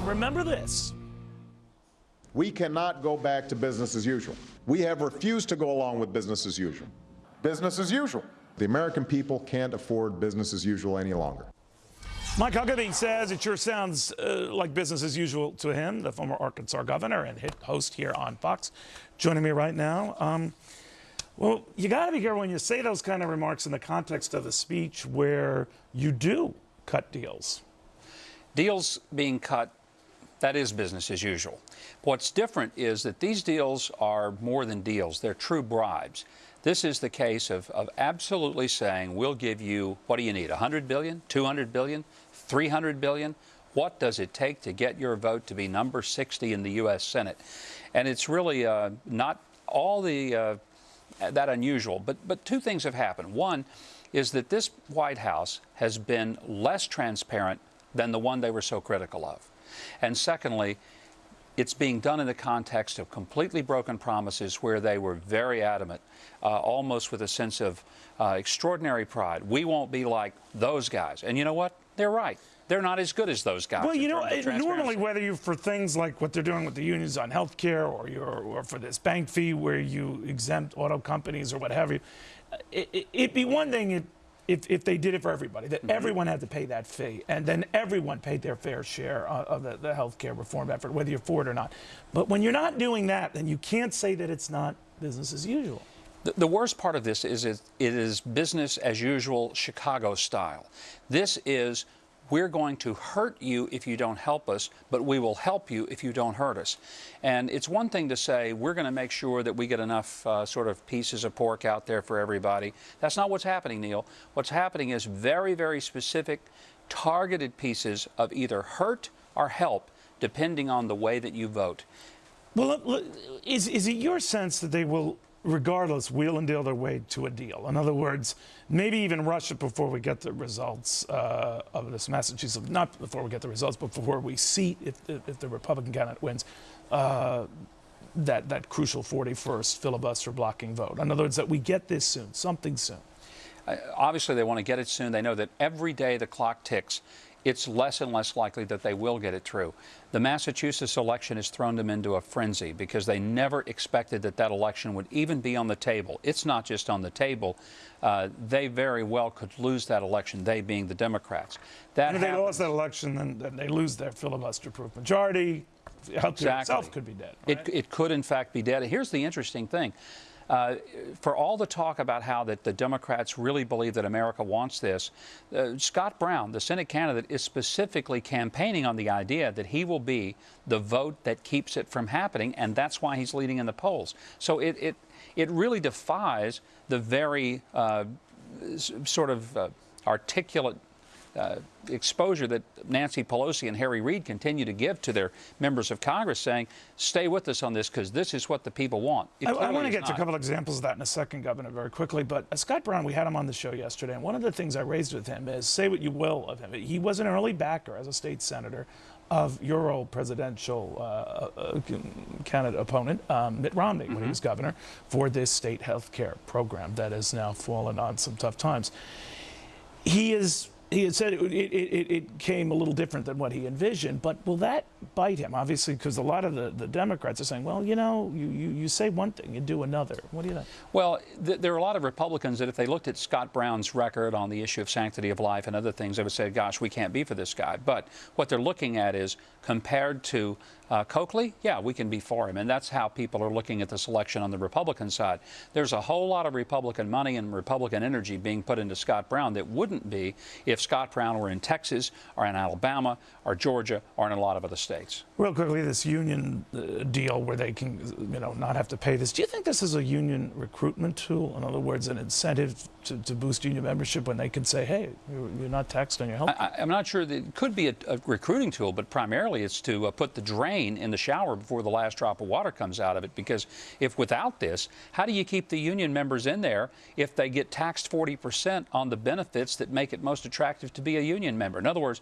remember this. We cannot go back to business as usual. We have refused to go along with business as usual. Business as usual. The American people can't afford business as usual any longer. Mike Huckabee says it sure sounds like business as usual to him, the former Arkansas governor and host here on Fox. Joining me right now. Well, you got to be careful when you say those kind of remarks in the context of a speech where you do cut deals. Deals being cut, that is business as usual. What's different is that these deals are more than deals. They're true bribes. This is the case of absolutely saying, we'll give you, what do you need, 100 billion, 200 billion, 300 billion? What does it take to get your vote to be number 60 in the U.S. Senate? And it's really not all that unusual. But two things have happened. One is that this White House has been less transparent than the one they were so critical of. And secondly, it's being done in the context of completely broken promises where they were very adamant, almost with a sense of extraordinary pride. We won't be like those guys. And you know what? They're right. They're not as good as those guys. Well, you know, normally whether you're for things like what they're doing with the unions on health care or for this bank fee where you exempt auto companies or what have you, it'd be one thing if they did it for everybody, that everyone had to pay that fee, and then everyone paid their fair share of the health care reform effort, whether you're for it or not. But when you're not doing that, then you can't say that it's not business as usual. The worst part of this is it is business as usual, Chicago style. This is, we're going to hurt you if you don't help us, but we will help you if you don't hurt us. And it's one thing to say, we're going to make sure that we get enough sort of pieces of pork out there for everybody. That's not what's happening, Neil. What's happening is very, very specific, targeted pieces of either hurt or help, depending on the way that you vote. Well, is it your sense that they will, regardless, wheel and deal their way to a deal? In other words, maybe even rush it before we get the results of this Massachusetts, not before we get the results, but before we see if the Republican candidate wins that crucial 41st filibuster blocking vote. In other words, that we get this soon, something soon. Obviously, they want to get it soon. They know that every day the clock ticks, it's less and less likely that they will get it through. The Massachusetts election has thrown them into a frenzy because they never expected that that election would even be on the table. It's not just on the table. They very well could lose that election, they being the Democrats. If they lost that election, then they lose their filibuster-proof majority. Health care itself could be dead. Right? It could, in fact, be dead. Here's the interesting thing. For all the talk about how that the Democrats really believe that America wants this, Scott Brown, the Senate candidate, is specifically campaigning on the idea that he will be the vote that keeps it from happening, and that's why he's leading in the polls. So it really defies the very sort of articulate exposure that Nancy Pelosi and Harry Reid continue to give to their members of Congress, saying, stay with us on this because this is what the people want. I want to get to a couple of examples of that in a second, Governor, very quickly. But Scott Brown, we had him on the show yesterday, and one of the things I raised with him is, say what you will of him, he was an early backer as a state senator of your old presidential candidate opponent, Mitt Romney, when he was governor, for this state health care program that has now fallen on some tough times. He had said it came a little different than what he envisioned, but will that bite him? Obviously, because a lot of the Democrats are saying, well, you know, you say one thing, you do another. What do you think? Well, there are a lot of Republicans that if they looked at Scott Brown's record on the issue of sanctity of life and other things, they would say, gosh, we can't be for this guy. But what they're looking at is, compared to Coakley, yeah, we can be for him. And that's how people are looking at this election on the Republican side. There's a whole lot of Republican money and Republican energy being put into Scott Brown that wouldn't be if Scott Brown were in Texas or in Alabama or Georgia or in a lot of other states. Real quickly, this union deal where they can, you know, not have to pay this. Do you think this is a union recruitment tool? In other words, an incentive to boost union membership when they can say, hey, you're not taxed on your health care? I'm not sure that it could be a recruiting tool, but primarily it's to put the drain in the shower before the last drop of water comes out of it. Because if without this, how do you keep the union members in there if they get taxed 40% on the benefits that make it most attractive to be a union member? In other words,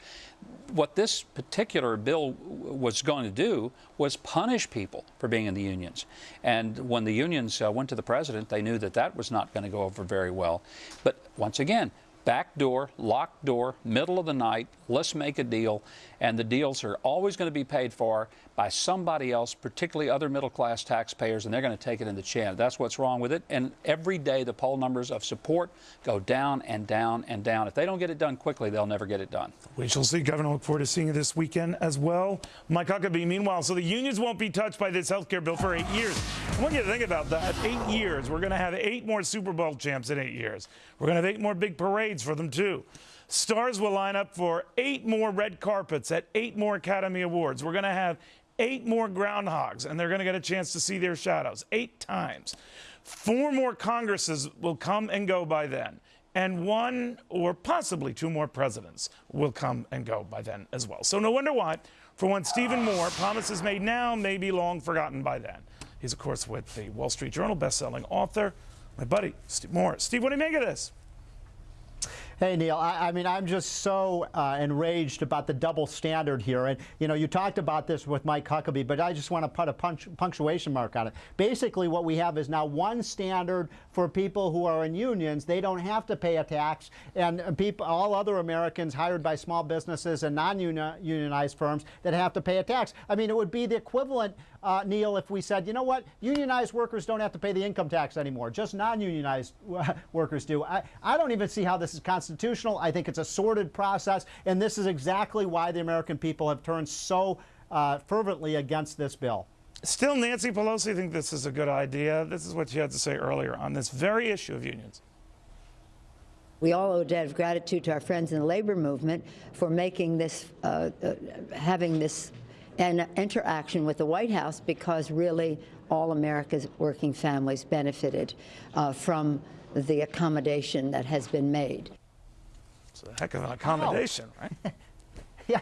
what this particular bill was going to do was punish people for being in the unions. And when the unions went to the president, they knew that that was not going to go over very well. But once again, back door, locked door, middle of the night, let's make a deal, and the deals are always going to be paid for by somebody else, particularly other middle-class taxpayers, and they're going to take it in the chin. That's what's wrong with it, and every day the poll numbers of support go down and down and down. If they don't get it done quickly, they'll never get it done. We shall see. Governor, look forward to seeing you this weekend as well. Mike Huckabee, meanwhile, so the unions won't be touched by this health care bill for 8 years. I want you to think about that. 8 years. We're going to have 8 more Super Bowl champs in 8 years. We're going to have 8 more big parades for them, too. Stars will line up for 8 more red carpets at 8 more Academy Awards. We're going to have 8 more groundhogs, and they're going to get a chance to see their shadows 8 times. 4 more Congresses will come and go by then. And 1 or possibly 2 more presidents will come and go by then as well. So no wonder why, for one Stephen Moore, promises made now may be long forgotten by then. He's, of course, with the Wall Street Journal best-selling author, my buddy, Steve Moore. Steve, what do you make of this? Hey, Neil, I mean, I'm just so enraged about the double standard here. And, you know, you talked about this with Mike Huckabee, but I just want to put a punctuation mark on it. Basically, what we have is now one standard for people who are in unions. They don't have to pay a tax. And people, all other Americans hired by small businesses and non-unionized firms that have to pay a tax. I mean, it would be the equivalent, Neil, if we said, you know what, unionized workers don't have to pay the income tax anymore. Just non-unionized workers do. I don't even see how this is constitutional. I think it's a sordid process, and this is exactly why the American people have turned so fervently against this bill. Still, Nancy Pelosi thinks this is a good idea. This is what she had to say earlier on this very issue of unions. We all owe a debt of gratitude to our friends in the labor movement for making this, having this an interaction with the White House, because really all America's working families benefited from the accommodation that has been made. It's a heck of an accommodation, right? Yeah.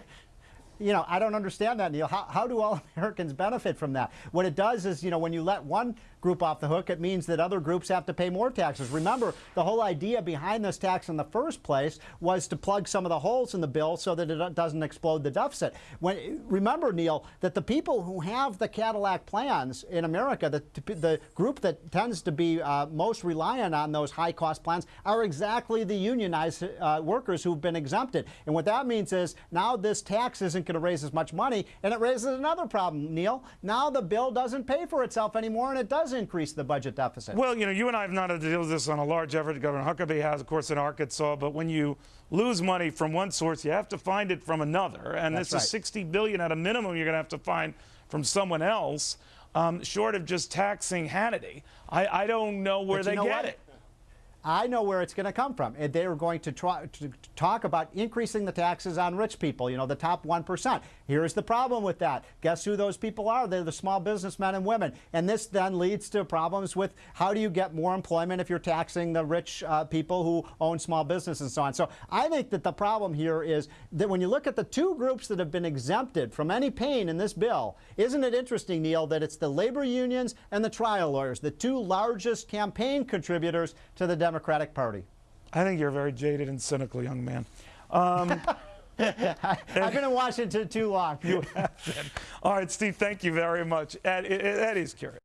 You know, I don't understand that, Neil. How do all Americans benefit from that? What it does is, you know, when you let one group off the hook, it means that other groups have to pay more taxes. Remember, the whole idea behind this tax in the first place was to plug some of the holes in the bill so that it doesn't explode the deficit. Remember, Neil, that the people who have the Cadillac plans in America, the group that tends to be most reliant on those high-cost plans, are exactly the unionized workers who've been exempted. And what that means is now this tax isn't going to raise as much money, and it raises another problem, Neil. Now the bill doesn't pay for itself anymore, and it does increase the budget deficit. Well, you know, you and I have not had to deal with this on a large effort. Governor Huckabee has, of course, in Arkansas. But when you lose money from one source, you have to find it from another. And That's this is $60 billion at a minimum you're going to have to find from someone else, short of just taxing Hannity. I don't know where they get it. I know where it's going to come from. And they are going to try to talk about increasing the taxes on rich people, you know, the top 1%. Here's the problem with that. Guess who those people are? They're the small businessmen and women. And this then leads to problems with how do you get more employment if you're taxing the rich people who own small businesses and so on. So I think that the problem here is that when you look at the 2 groups that have been exempted from any pain in this bill, isn't it interesting, Neil, that it's the labor unions and the trial lawyers, the 2 largest campaign contributors to the Democratic Party? I think you're a very jaded and cynical young man. I've been in Washington too long. You have been. All right, Steve, thank you very much. Eddie's curious.